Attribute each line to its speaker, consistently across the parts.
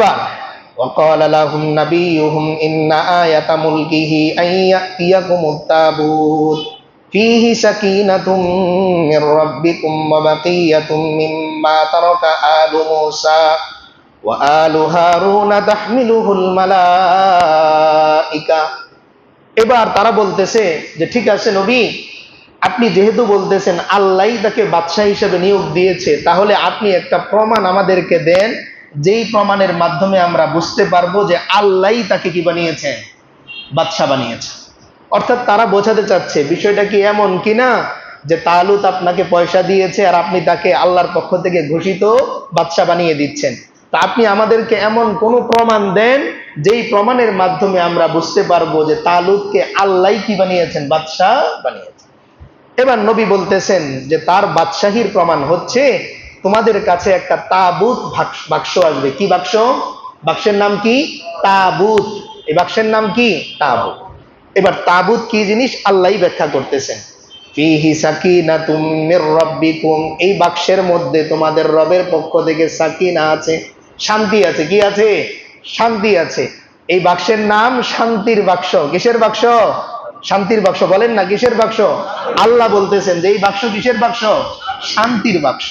Speaker 1: এবার وقال لهم نبيهم إن آية ملكه أن يأتيكم التابوت فيه سكينة من ربكم وبقية مما ترك آل موسى وآل هارون تحمله الملائكة। এবার তারা বলতেছে যে ঠিক আছে নবী, আপনি যেহেতু বলতেছেন আল্লাহই তাকে বাদশাহ হিসেবে নিয়োগ দিয়েছে, তাহলে আপনি একটা প্রমাণ আমাদেরকে দেন, যেই প্রমাণের মাধ্যমে আমরা বুঝতে পারবো যে আল্লাহই তাকে কি বানিয়েছেন, বাদশাহ বানিয়েছে। অর্থাৎ তারা বোঝাতে চাচ্ছে বিষয়টা কি এমন কিনা যে তালুত আপনাকে পয়সা দিয়েছে আর আপনি তাকে আল্লাহর পক্ষ থেকে ঘোষিত বাদশাহ বানিয়ে দিচ্ছেন। তা আপনি আমাদেরকে এমন কোন প্রমাণ দেন যেই প্রমাণের মাধ্যমে আমরা বুঝতে পারবো যে তালুতকে আল্লাহই কি বানিয়েছেন, বাদশাহ বানিয়েছেন। এবার নবী বলতেছেন যে তার বাদশাহীর প্রমাণ হচ্ছে তোমাদের কাছে একটা তাবুত বাক্স আসবে। কি বাক্স? বাক্সের নাম কি? তাবুত। এই বাক্সের নাম কি? তাবুত। এবার তাবুত কি জিনিস আল্লাহই ব্যাখ্যা করতেছেন। ফিহি সাকিনাতুম মির রাব্বিকুম, এই বাক্সের মধ্যে তোমাদের রবের পক্ষ থেকে সাকিনা আছে, শান্তি আছে। কি আছে? শান্তি আছে। এই বাক্সের নাম শান্তির বাক্স। কিসের বাক্স? শান্তির বাক্স। বলেন না কিসের বাক্স? আল্লাহ বলতেছেন যে এই বাক্স কিসের বাক্স? শান্তির বাক্স।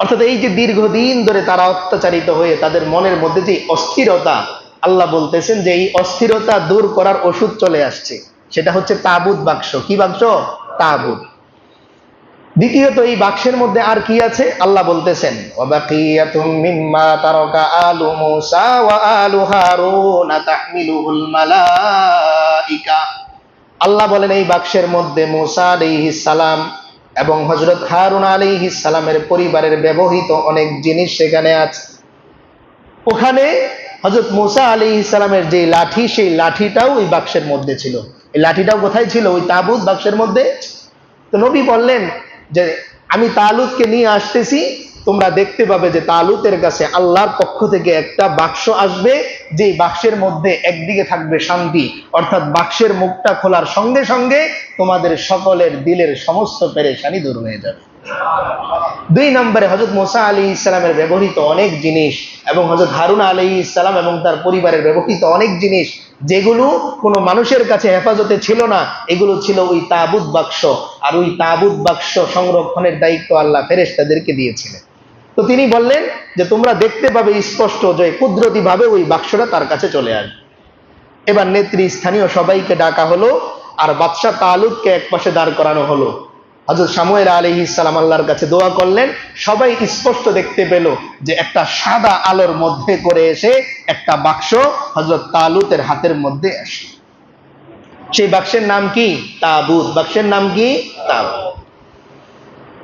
Speaker 1: অর্থাৎ এই যে দীর্ঘদিন ধরে তারা অত্যাচারিত হয়ে তাদের মনের মধ্যে যে অস্থিরতা, আল্লাহ বলতেছেন যে এই অস্থিরতা দূর করার ওষুধ চলে আসছে, সেটা হচ্ছে তাবুত বাক্স। কি বাক্স? তাবুত। দ্বিতীয়ত এই বাক্সের মধ্যে আর কি আছে? আল্লাহ বলতেছেন ওয়াবাকিয়াতুম মিম্মা তারাকা আলু মূসা ওয়া আলু হারুন তাহমিলুহুল মালাইকা। আল্লাহ বলেন এই বাক্সের মধ্যে মূসা আলাইহিস সালাম এবং হযরত হারুন আলাইহিস সালামের পরিবারের ব্যবহৃত অনেক জিনিস সেখানে আছে। ওখানে হযরত মূসা আলাইহিস সালামের যে লাঠি, সেই লাঠিটাও ওই বাক্সের মধ্যে ছিল। এই লাঠিটাও কোথায় ছিল? ওই তাবুত বাক্সের মধ্যে। তো নবী বললেন যে আমি তালুতকে নিয়ে আসতেছি, তোমরা দেখতে পাবে যে তালুতের কাছে আল্লাহর পক্ষ থেকে একটা বাক্স আসবে, যে বাক্সের মধ্যে একদিকে থাকবে শান্তি, অর্থাৎ বাক্সের মুখটা খোলার সঙ্গে সঙ্গে তোমাদের সকলের দিলের সমস্ত পেরেশানি দূর হয়ে যাবে। দুই নম্বরে হযরত মূসা আলাইহিস সালামের ব্যবহৃত অনেক জিনিস এবং হযরত হারুন আলাইহিস সালাম এবং তার পরিবারের ব্যবহৃত অনেক জিনিস যেগুলো কোনো মানুষের কাছে হেফাজতে ছিল না, এগুলো ছিল ওই তাবুত বাক্স। আর ওই তাবুত বাক্স সংরক্ষণের দায়িত্ব আল্লাহ ফেরেশতাদেরকে দিয়েছিলেন। তো তিনি বললেন যে তোমরা দেখতে পাবে স্পষ্ট যে কুদরতি ভাবে ওই বাক্সটা তার কাছে চলে আসবে। এবার নেতৃস্থানীয় সবাইকে ডাকা হলো আর বাদশাহ তালুতকে এক পাশে দাঁড় করানো হলো। হযরত শামুয়েল আলাইহিস সালাম আল্লাহর কাছে দোয়া করলেন, সবাই স্পষ্ট দেখতে পেল যে একটা সাদা আলোর মধ্যে করে এসে একটা বাক্স হযরত তালুতের হাতের মধ্যে আসে। সেই বাক্সের নাম কি? তাবুত। বাক্সের নাম কি? তাবুত।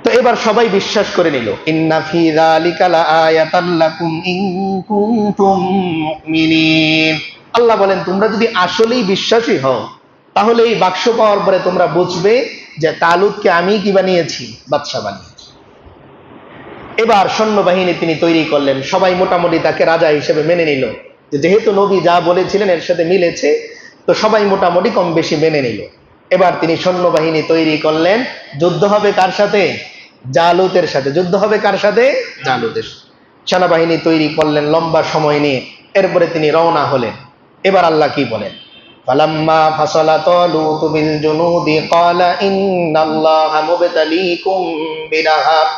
Speaker 1: তো এবার সবাই বিশ্বাস করে নিল, ইন্না ফি যালিকা লাআয়াতাল লাকুম ইন কুনতুম মুমিনিন। আল্লাহ বলেন তোমরা যদি আসলেই বিশ্বাসী হও, তাহলে এই বাক্স পাওয়ার পরে তোমরা বুঝবে যে তালুতকে আমি কি বানিয়েছি? বাদশা বানিয়েছি। এবার সৈন্যবাহিনী তিনি তৈরি করলেন, সবাই মোটামুটি তাকে রাজা হিসেবে মেনে নিল, যেহেতু নবী যা বলেছিলেন এর সাথে মিলেছে, তো সবাই মোটামুটি কম বেশি মেনে নিল। এবার তিনি সৈন্যবাহিনী তৈরি করলেন। যুদ্ধ হবে কার সাথে? জালুতের সাথে। যুদ্ধ হবে কার সাথে? জালুতের সাথে। সেনাবাহিনী তৈরি করলেন লম্বা সময় নিয়ে। এরপরে তিনি রওনা হলেন। এবার আল্লাহ কি বলেন? ফালাম্মা ফাসালা তালুতু বিল জুনুদি ক্বালা ইন্নাল্লাহা মুবতালিকুম বিনাহার।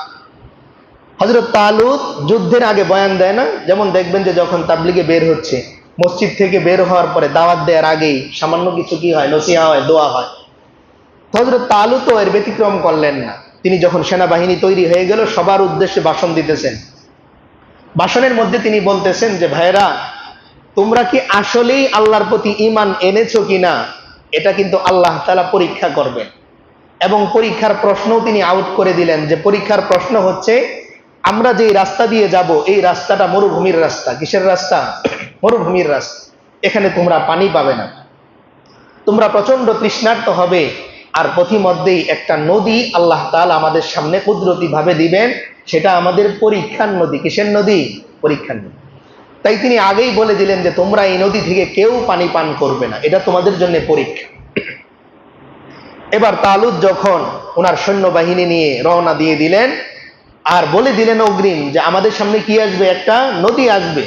Speaker 1: হযরত তালুত যুদ্ধের আগে বয়ান দেয় না? যেমন দেখবেন যে যখন তাবলীগে বের হচ্ছে, মসজিদ থেকে বের হওয়ার পরে দাওয়াত দেওয়ার আগেই সামান্য কিছু কি হয়? নসিহা হয়, দোয়া হয়। হযরত তালুত এর ব্যতিক্রম করলেন না। তিনি যখন সেনাবাহিনী তৈরি হয়ে গেল, সবার উদ্দেশ্যে ভাষণ দিতেছেন। ভাষণের মধ্যে তিনি বলতেছেন যে ভাইরা, তোমরা কি আসলেই আল্লাহর প্রতি ঈমান এনেছো কিনা এটা কিন্তু আল্লাহ তাআলা পরীক্ষা করবেন। এবং পরীক্ষার প্রশ্নও তিনি আউট করে দিলেন, যে পরীক্ষার প্রশ্ন হচ্ছে আমরা যে রাস্তা দিয়ে যাব এই রাস্তাটা মরুভূমির রাস্তা। কিসের রাস্তা? মরুভূমির রাস্তা। এখানে তোমরা পানি পাবে না, তোমরা প্রচন্ড তৃষ্ণার্ত হবে। আর পথিমধ্যেই একটা নদী আল্লাহ তাআলা আমাদের সামনে কুদরতি ভাবে দিবেন, সেটা আমাদের পরীক্ষার নদী। কিসের নদী? পরীক্ষার নদী। তাই তিনি আগেই বলে দিলেন যে তোমরা এই নদী থেকে কেউ পানি পান করবে না, এটা তোমাদের জন্য পরীক্ষা। এবার তালুত যখন ওনার সৈন্যবাহিনী নিয়ে রওনা দিয়ে দিলেন আর বলে দিলেন অগ্রিম যে আমাদের সামনে কি আসবে? একটা নদী আসবে।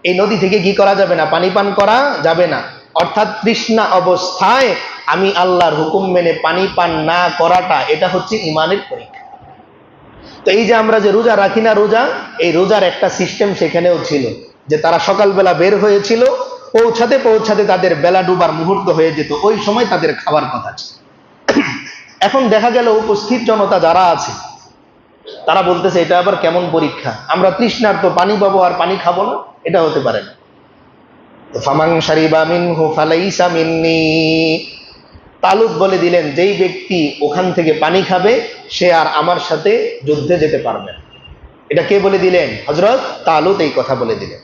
Speaker 1: এই নদী থেকে কি করা যাবে না? পানি পান করা যাবে না। অর্থাৎ তৃষ্ণা অবস্থায় আমি আল্লাহর হুকুম মেনে পানি পান না করাটা, এটা হচ্ছে ইমানের পরীক্ষা। তো এই যে আমরা যে রোজা রাখি না, রোজা, এই রোজার একটা সিস্টেম সেখানেও ছিল, যে তারা সকালবেলা বের হয়েছিল, পৌঁছাতে পৌঁছাতে তাদের বেলা ডুবার মুহূর্ত হয়ে যেত, ওই সময় তাদের খাবার কথা ছিল। এখন দেখা গেল উপস্থিত জনতা যারা আছে তারা বলতেছে এটা আবার কেমন পরীক্ষা, আমরা তৃষ্ণার্ত, পানি পাবো আর পানি খাবো না, এটা হতে পারে না। ফামান শারিবা মিনহু ফালাইসা মিন্নি, তালুত বলে দিলেন যেই ব্যক্তি ওখান থেকে পানি খাবে সে আর আমার সাথে যুদ্ধে যেতে পারবে না। এটা কে বলে দিলেন? হযরত তালুত এই কথা বলে দিলেন।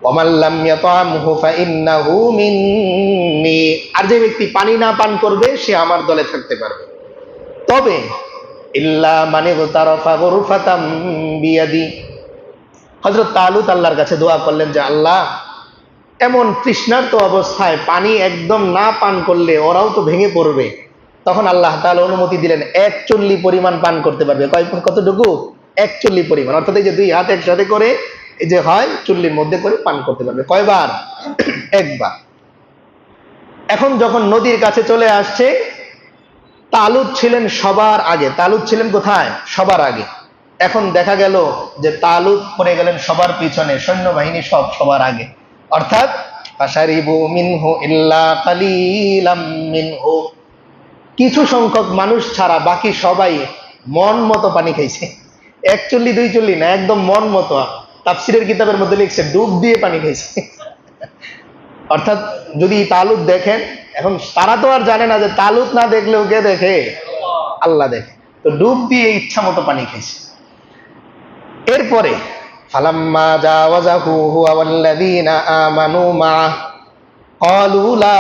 Speaker 1: ওয়ামান লাম ইয়াতামহু ফাইন্নাহু মিন্নি, আর যে ব্যক্তি পানি না পান করবে সে আমার দলে থাকতে পারবে। তবে ইল্লা মান ইগতারাফা গুরফাতাম বিয়াদি, হযরত তালুত আল্লাহর কাছে দোয়া করলেন যে আল্লাহ, এমন তৃষ্ণার্ত অবস্থায় পানি একদম না পান করলে ওরাও তো ভেঙে পড়বে। তখন আল্লাহ তাআলা অনুমতি দিলেন 1 চুল্লি পরিমাণ পান করতে পারবে। কতটুকু? 1 চুল্লি পরিমাণ, অর্থাৎ এই যে 2 হাত একসাথে করে এই যে হয় চুল্লির মধ্যে করে পান করতে পারবে। কয়বার? একবার। এখন যখন নদীর কাছে চলে আসছে, তালুত ছিলেন সবার আগে। তালুত ছিলেন কোথায়? সবার আগে। এখন দেখা গেল যে তালুত পড়ে গেলেন সবার পিছনে, সৈন্যবাহিনী সব সবার আগে। অর্থাৎ ফাশারিবু মিনহু ইল্লা কালিলাম মিনহু, কিছু সংখ্যক মানুষ ছাড়া বাকি সবাই মন মতো পানি খাইছে। 1 চুল্লি 2 চুল্লি না, একদম মন মতো। তাফসীরের কিতাবের মধ্যে লিখছে ডুব দিয়ে পানি খাইছে। অর্থাৎ যদি তালুত দেখেন, এখন তারা তো আর জানে না যে তালুত না দেখলেও কে দেখে? আল্লাহ দেখে। তো ডুব দিয়ে ইচ্ছা মতো পানি খাইছে। এরপরে ফালাম্মা জাওয়াজাহু হুয়া ওয়াল্লাযীনা আমানু মা'আ ক্বালু লা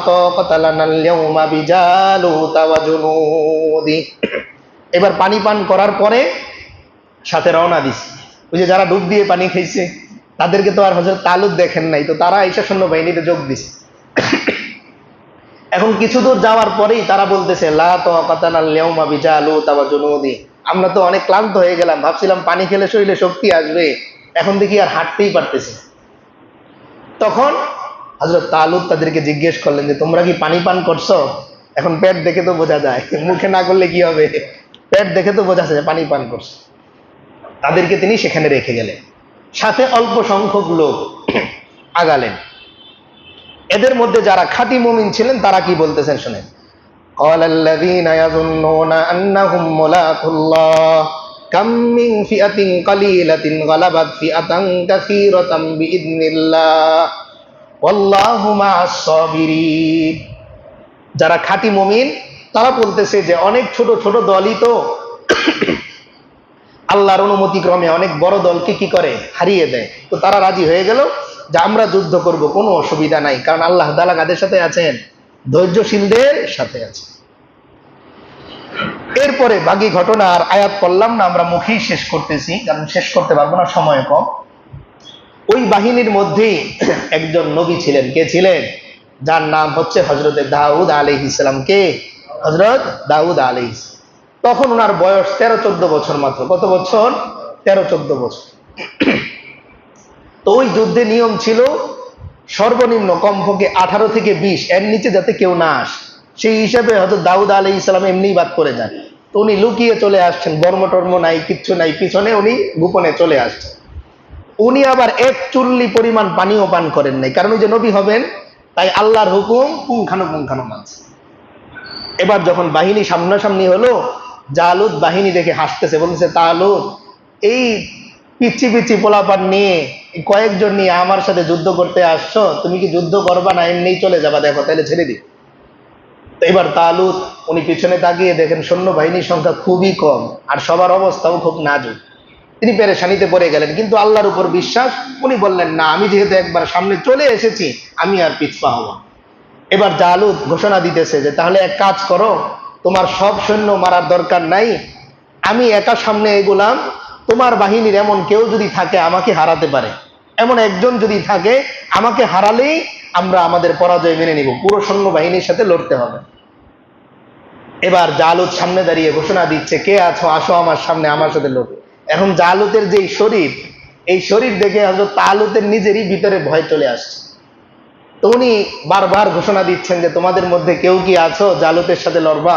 Speaker 1: তাকাতা লানাল ইয়াওমা বিজালুতা ওয়া জুনুদি, এবার পানি পান করার পরে সাথে রওনা দিছে। ওই যে যারা ডুব দিয়ে পানি খাইছে তাদেরকে তো আর হযরত তালুত দেখেন নাই, তো তারা এসে সৈন্যবাহিনীতে যোগ দিছে। এখন কিছু দূর যাওয়ার পরেই তারা বলতেছে লা তাকাতা লানাল ইয়াওমা বিজালুতা ওয়া জুনুদি, আমরা তো অনেক ক্লান্ত হয়ে গেলাম, ভাবছিলাম পানি খেলে শরীরে শক্তি আসবে, এখন দেখি আর হাঁটতেই পারতেছি। তখন হযরত তালুত তাদেরকে জিজ্ঞেস করলেন যে তোমরা কি পানি পান করছো? এখন পেট দেখে তো বোঝা যায়, মুখে না করলে কি হবে, পেট দেখে তো বোঝা যায় পানি পান করছে। তাদেরকে তিনি সেখানে রেখে গেলেন, সাথে অল্প সংখ্যক লোক আগালেন। এদের মধ্যে যারা খাঁটি মুমিন ছিলেন তারা কি বলতেছেন শুনেন। ক্বালাল্লাযীনা ইয়াযুন্নুনা আন্নাহুম মুলাকুল্লাহ কাম মিন ফিআতিন কালিলাতিন গালাবাত ফিআতান কাসীরাতাম বিইذনিল্লাহ ওয়াল্লাহু মা'আস সাবিরিন, যারা খাঁটি মুমিন তারা বলতেছে যে অনেক ছোট ছোট দলই তো আল্লাহর অনুমতি ক্রমে অনেক বড় দলকে কি করে? হারিয়ে দেয়। তো তারা রাজি হয়ে গেল যে আমরা যুদ্ধ করব, কোনো অসুবিধা নাই, কারণ আল্লাহ তাআলা কাদের সাথে আছেন? ধৈর্যশীলদের সাথে আছে। এরপরে বাকি ঘটনা আর আয়াত পড়লাম না, আমরা মুখেই শেষ করতেছি, কারণ শেষ করতে পারবো না, সময় কম। ওই বাহিনীর মধ্যেই একজন নবী ছিলেন। কে ছিলেন? যার নাম হচ্ছে হযরত দাউদ আলাইহিস সালাম। কে? হযরত দাউদ আলাইহিস। তখন ওনার বয়স 13-14 বছর মাত্র। কত বছর? 13-14 বছর। তো ওই যুদ্ধে নিয়ম ছিল সর্বনিম্ন কমপক্ষে 18 থেকে 20, এর নিচে যাতে কেউ না আসে। সেই হিসাবে হয়তো দাউদ আলাইহিস সালাম এমনিই বাদ করে যান। তো উনি লুকিয়ে চলে আসছেন, বর্ম টর্ম নাই, কিচ্ছু নাই, পিছনে উনি গোপনে চলে আসছেন। উনি আবার 1 চুল্লি পরিমাণ পানিও পান করেন নাই, কারণ ওই যে নবী হবেন, তাই আল্লাহর হুকুম পুঙ্খানুপুঙ্খানু মানছে। এবার যখন বাহিনী সামনাসামনি হলো, জালুত বাহিনী দেখে হাসতেছে, বলতেছে তালুত, এই পিচ্ছি পিচ্ছি পোলাপান নিয়ে কয়েকজন নিয়ে আমার সাথে যুদ্ধ করতে আসছো, তুমি কি যুদ্ধ করবা না এমনিই চলে যাবা? দেখো তাহলে ছেড়ে দিই। তো এবার তালুত উনি পিছনে তাকিয়ে দেখেন সৈন্য বাহিনীর সংখ্যা খুবই কম, আর সবার অবস্থাও খুব নাজুক। তিনি পেরেশানিতে পড়ে গেলেন, কিন্তু আল্লাহর উপর বিশ্বাস, উনি বললেন না, আমি যেহেতু একবার সামনে চলে এসেছি আমি আর পিছপা হব। এবার জালুত ঘোষণা দিতেছে যে তাহলে এক কাজ করো, তোমার সব সৈন্য মারার দরকার নাই, আমি একা সামনে এগুলাম, তোমার বাহিনীর এমন কেউ যদি থাকে আমাকে হারাতে পারে, এমন একজন যদি থাকে আমাকে হারালেই আমরা আমাদের পরাজয় মেনে নিব, পুরো সৈন্য বাহিনীর সাথে লড়তে হবে। এবার জালুত সামনে দাঁড়িয়ে ঘোষণা দিচ্ছে, কে আছো আসো আমার সামনে, আমার সাথে লড়ো। এখন জালুতের যেই শরীর, এই শরীর দেখে হযরত তালুতের নিজেরই ভিতরে ভয় চলে আসছে। তো উনি বারবার ঘোষণা দিচ্ছেন যে তোমাদের মধ্যে কেউ কি আছো জালুতের সাথে লড়বা?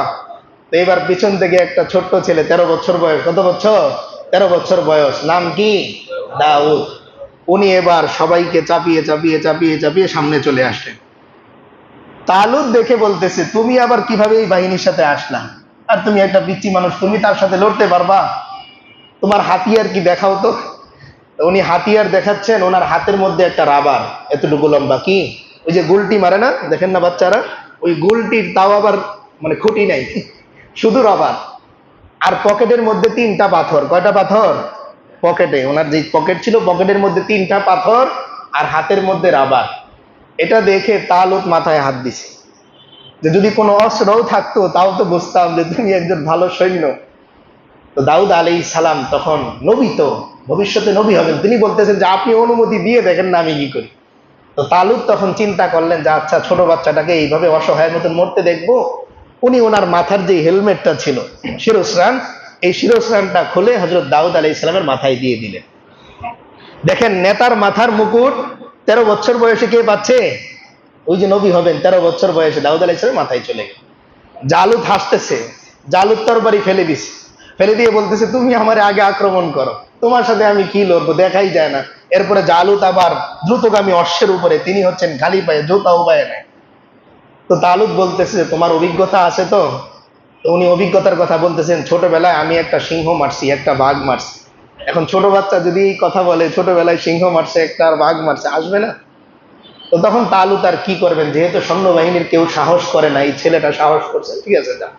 Speaker 1: তো এবার পিছন থেকে একটা ছোট্ট ছেলে, 13 বছর বয়স। কত বছর? 13 বছর বয়স। নাম কি? দাউদ। উনি এবার সবাইকে চাপিয়ে চাপিয়ে চাপিয়ে চাপিয়ে সামনে চলে আসলেন। তালুত দেখে বলতেছে, তুমি আবার কিভাবে এই বাহিনীর সাথে আসলা? আর তুমি একটা পিচ্চি মানুষ, তুমি তার সাথে লড়তে পারবা? তোমার হাতিয়ার কি দেখাও তো। তো উনি হাতিয়ার দেখাচ্ছেন, ওনার হাতের মধ্যে একটা রাবার এতটুকু লম্বা, কি ওই যে গুলটি মারে না, দেখেন না বাচ্চারা, ওই গুলটির তাও আবার মানে খুঁটি নাই, শুধু রাবার। আর পকেটের মধ্যে 3টা পাথর। কয়টা পাথর? পকেটে, ওনার যে পকেট ছিল পকেটের মধ্যে 3টা পাথর, আর হাতের মধ্যে রাবার। এটা দেখে তালুত মাথায় হাত দিছে যে যদি কোনো অস্ত্রও থাকতো তাও তো বুঝতাম যে তুমি একজন ভালো সৈন্য। তো দাউদ আলাইহিস সালাম তখন নবী, তো ভবিষ্যতে নবী হবেন, তিনি বলতেছেন যে আপনি অনুমতি দিয়ে দেখেন না আমি কি করি। তো তালুত তখন চিন্তা করলেন যে আচ্ছা, ছোট বাচ্চাটাকে এইভাবে অসহায়ের মতন মরতে দেখবো। উনি ওনার মাথার যে হেলমেটটা ছিল, শিরস্ত্রাণ, এই শিরস্ত্রাণটা খুলে হযরত দাউদ আলাইহিস সালামের মাথায় দিয়ে দিলেন। দেখেন, নেতার মাথার মুকুট 13 বছর বয়সে কে পাচ্ছে? ওই যে নবী হবেন 13 বছর বয়সে দাউদ আলাইহিস সালামের মাথায় চলে গেল। জালুত হাসতেছে, জালুত তরবারি ফেলে দিছে, ফেলে দিয়ে বলতেছে তুমি আমার আগে আক্রমণ করো, তোমার সাথে আমি কি লড়বো, দেখাই যায় না। এরপরে জালুত আবার দ্রুতগামী অশ্বের উপরে, তিনি হচ্ছেন খালি পায়ে, জুতাও পায়ে নাই। তো তালুত বলতেছে যে তোমার অভিজ্ঞতা আছে তো? তো উনি অভিজ্ঞতার কথা বলতেছেন, ছোটবেলায় আমি একটা সিংহ মারছি, একটা বাঘ মারছি। এখন ছোট বাচ্চা যদি এই কথা বলে ছোটবেলায় সিংহ মারছে একটা আর বাঘ মারছে, আসবে না? তো তখন তালুত আর কি করবেন, যেহেতু সৈন্যবাহিনীর কেউ সাহস করে না, এই ছেলেটা সাহস করছে, ঠিক আছে যা।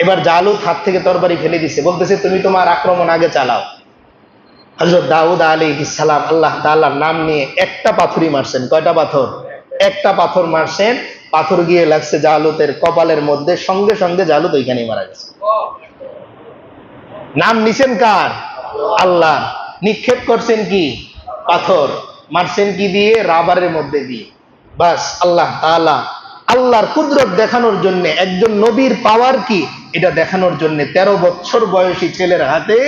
Speaker 1: এবার জালুত হাত থেকে তরবারি ফেলে দিছে, বলতেছে তুমি তোমার আক্রমণ আগে চালাও। হযরত দাউদ আলাইহিস সালাম আল্লাহ তাআলার নাম নিয়ে একটা পাথরই মারছেন। কয়টা পাথর? একটা পাথর মারছেন। পাথর গিয়ে লাগছে জালুতের কপালের মধ্যে, সঙ্গে সঙ্গে জালুত ওইখানেই মারা গেছে। নাম নিছেন কার? আল্লাহ। নিক্ষেপ করছেন কি? পাথর। মারছেন কি দিয়ে? রাবারের মধ্যে দিয়ে। বাস, আল্লাহ তাআলা আল্লাহর কুদরত দেখানোর জন্য, একজন নবীর পাওয়ার কি এটা দেখানোর জন্য 13 বছর বয়সী ছেলের হাতে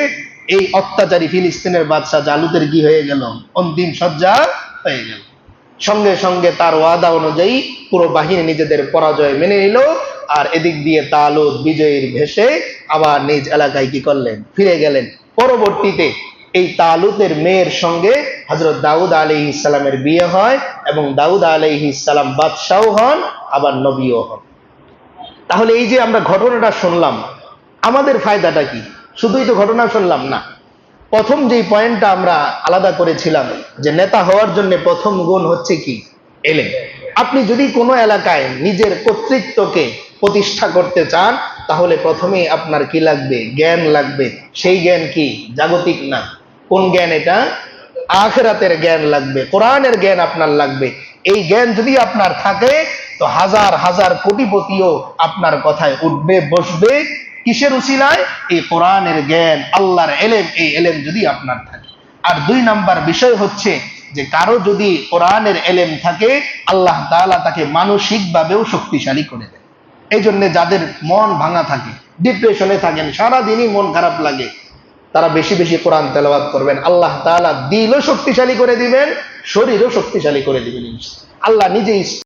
Speaker 1: এই অত্যাচারী ফিলিস্তিনের বাদশা জালুতের কি হয়ে গেল? অন্তিম সজ্জা হয়ে গেল। সঙ্গে সঙ্গে তার ওয়াদা অনুযায়ী পুরো বাহিনী নিজেদের পরাজয় মেনে নিল। আর এদিক দিয়ে তালুত বিজয়ীর ভেসে আবার নিজ এলাকায় কি করলেন? ফিরে গেলেন। পরবর্তীতে এই তালুতের মেয়ের সঙ্গে হযরত দাউদ আলাইহিস সালামের বিয়ে হয় এবং দাউদ আলাইহিস সালাম বাদশাও হন, আবার নবীও হন। তাহলে এই যে আমরা ঘটনাটা শুনলাম, আমাদের ফায়দাটা কি? শুধুই তো ঘটনা শুনলাম না, প্রথম যেই পয়েন্টটা আমরা আলাদা করেছিলাম যে নেতা হওয়ার জন্য প্রথম গুণ হচ্ছে কি? এলেম। আপনি যদি কোনো এলাকায় নিজের কর্তৃত্বকে প্রতিষ্ঠা করতে চান, তাহলে প্রথমেই আপনার কি লাগবে? জ্ঞান লাগবে। সেই জ্ঞান কি? জাগতিক না। কোন জ্ঞান এটা? আখিরাতের জ্ঞান লাগবে, কোরআনের জ্ঞান আপনার লাগবে। এই জ্ঞান যদি আপনার থাকে, তো হাজার হাজার কোটিপতিও আপনার কথায় উঠবে বসবে। কিসের উসিলায়? এই কোরআনের জ্ঞান, আল্লাহর এলেম, এই এলেম যদি আপনার থাকে। আর 2 নাম্বার বিষয় হচ্ছে যে কারো যদি কোরআনের এলেম থাকে, আল্লাহ তাআলা তাকে মানসিকভাবেও শক্তিশালী করে দেয়। এই জন্য যাদের মন ভাঙা থাকে, ডিপ্রেশনে থাকেন, সারাদিনই মন খারাপ লাগে, তারা বেশি বেশি কোরআন তেলাওয়াত করবেন, আল্লাহ তাআলা দিলও শক্তিশালী করে দিবেন, শরীরও শক্তিশালী করে দিবেন। আল্লাহ নিজেই